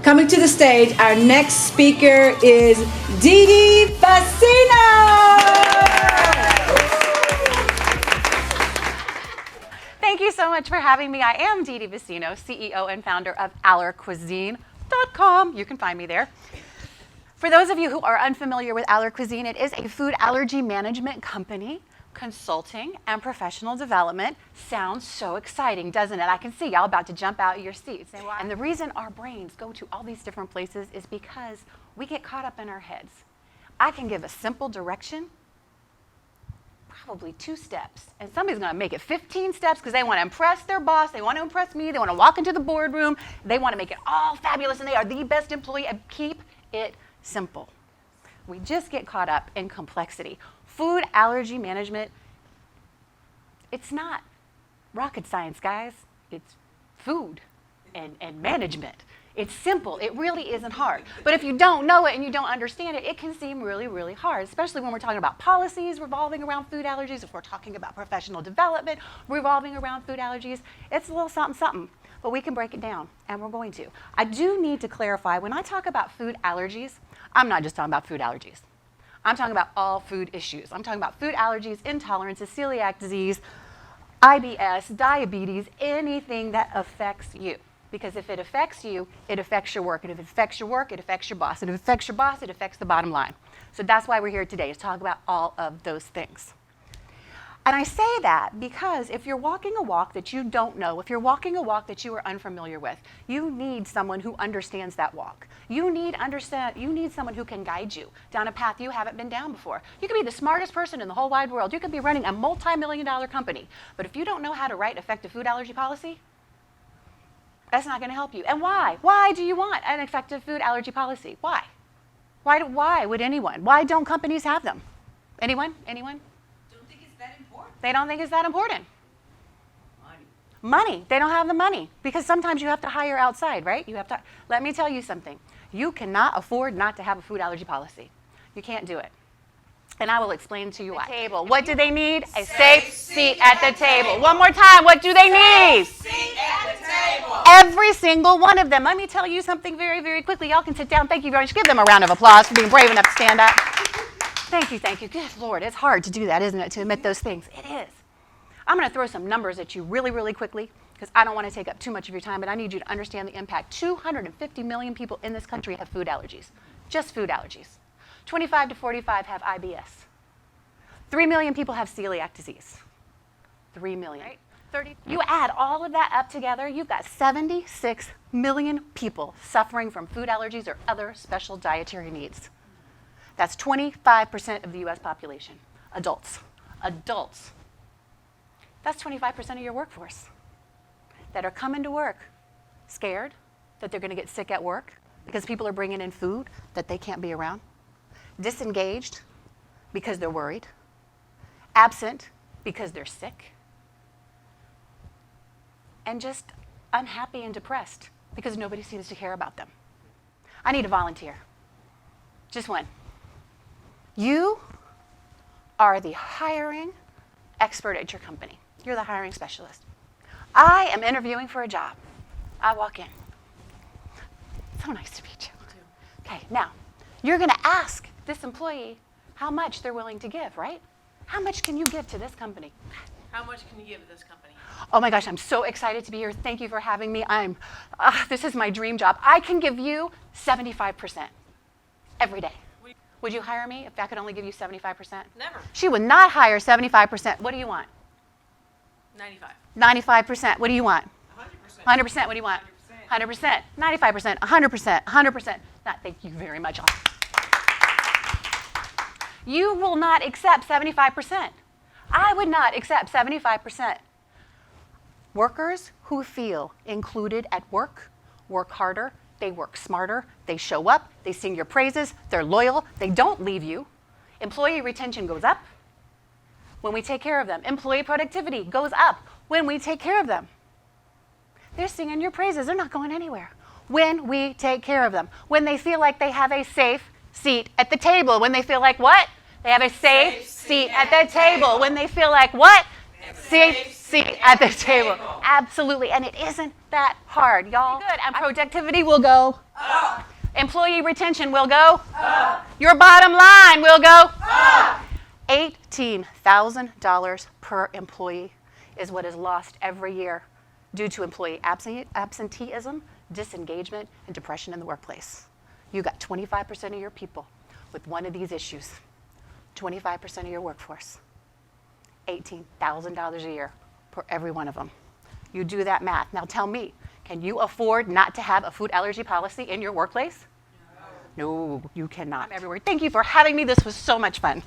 Coming to the stage, our next speaker is Didi Vecino. Thank you so much for having me. I am Didi Vecino, CEO and founder of AllerCuisine.com. You can find me there. For those of you who are unfamiliar with Aller Cuisine, it is a food allergy management company, consulting and professional development. Sounds so exciting, doesn't it? I can see y'all about to jump out of your seats. And the reason our brains go to all these different places is because we get caught up in our heads. I can give a simple direction, probably 2 steps, and somebody's going to make it 15 steps because they want to impress their boss, they want to impress me, they want to walk into the boardroom, they want to make it all fabulous, and they are the best employee, and keep it simple. We just get caught up in complexity. Food allergy management, it's not rocket science, guys. It's food and management. It's simple. It really isn't hard. But if you don't know it and you don't understand it, it can seem really, really hard, especially when we're talking about policies revolving around food allergies, if we're talking about professional development revolving around food allergies. It's a little something, something. But we can break it down, and we're going to. I do need to clarify, when I talk about food allergies, I'm not just talking about food allergies. I'm talking about all food issues. I'm talking about food allergies, intolerances, celiac disease, IBS, diabetes, anything that affects you. Because if it affects you, it affects your work. And if it affects your work, it affects your boss. And if it affects your boss, it affects the bottom line. So that's why we're here today, to talk about all of those things. And I say that because if you're walking a walk that you don't know, if you're walking a walk that you are unfamiliar with, you need someone who understands that walk. You need someone who can guide you down a path you haven't been down before. You could be the smartest person in the whole wide world. You could be running a multi-million-dollar company. But if you don't know how to write effective food allergy policy, that's not going to help you. And why? Why do you want an effective food allergy policy? Why? Why would anyone? Why don't companies have them? Anyone? They don't think it's that important. Money. They don't have the money. Because sometimes you have to hire outside, right? Let me tell you something. You cannot afford not to have a food allergy policy. You can't do it. And I will explain to you why. Table. What do they need? A safe seat at the table. One more time. What do they need? Seat at the table. Every single one of them. Let me tell you something very, very quickly. Y'all can sit down. Thank you very much. Give them a round of applause for being brave enough to stand up. Thank you, thank you. Good Lord, it's hard to do that, isn't it, to admit those things? It is. I'm going to throw some numbers at you really, really quickly because I don't want to take up too much of your time, but I need you to understand the impact. 250 million people in this country have food allergies, just food allergies. 25 to 45 have IBS. 3 million people have celiac disease. 3 million. Right? 30. You add all of that up together, you've got 76 million people suffering from food allergies or other special dietary needs. That's 25% of the US population, adults. Adults. That's 25% of your workforce that are coming to work scared that they're going to get sick at work because people are bringing in food that they can't be around, disengaged because they're worried, absent because they're sick, and just unhappy and depressed because nobody seems to care about them. I need a volunteer. Just one. You are the hiring expert at your company. You're the hiring specialist. I am interviewing for a job. I walk in. So nice to meet you. Okay, now, you're going to ask this employee how much they're willing to give, right? How much can you give to this company? How much can you give this company? Oh my gosh, I'm so excited to be here. Thank you for having me. This is my dream job. I can give you 75% every day. Would you hire me if I could only give you 75%? Never. She would not hire 75%. What do you want? 95. 95%. What do you want? 100%. 100%. What do you want? 100%. 95%. 100%. 100%. Thank you very much. You will not accept 75%. I would not accept 75%. Workers who feel included at work work harder, they work smarter, they show up, they sing your praises, they're loyal, they don't leave you. Employee retention goes up when we take care of them. Employee productivity goes up when we take care of them. They're singing your praises, they're not going anywhere. When we take care of them, when they feel like they have a safe seat at the table, when they feel like what? They have a safe seat at the table. When they feel like what? Safe seat at the table. Absolutely. And it isn't that hard, y'all. Good. And productivity will go up. Employee retention will go up. Your bottom line will go up. $18,000 per employee is what is lost every year due to employee absenteeism, disengagement, and depression in the workplace. You got 25% of your people with one of these issues, 25% of your workforce, $18,000 a year for every one of them. You do that math. Now tell me, can you afford not to have a food allergy policy in your workplace? No, you cannot. I'm everywhere. Thank you for having me. This was so much fun.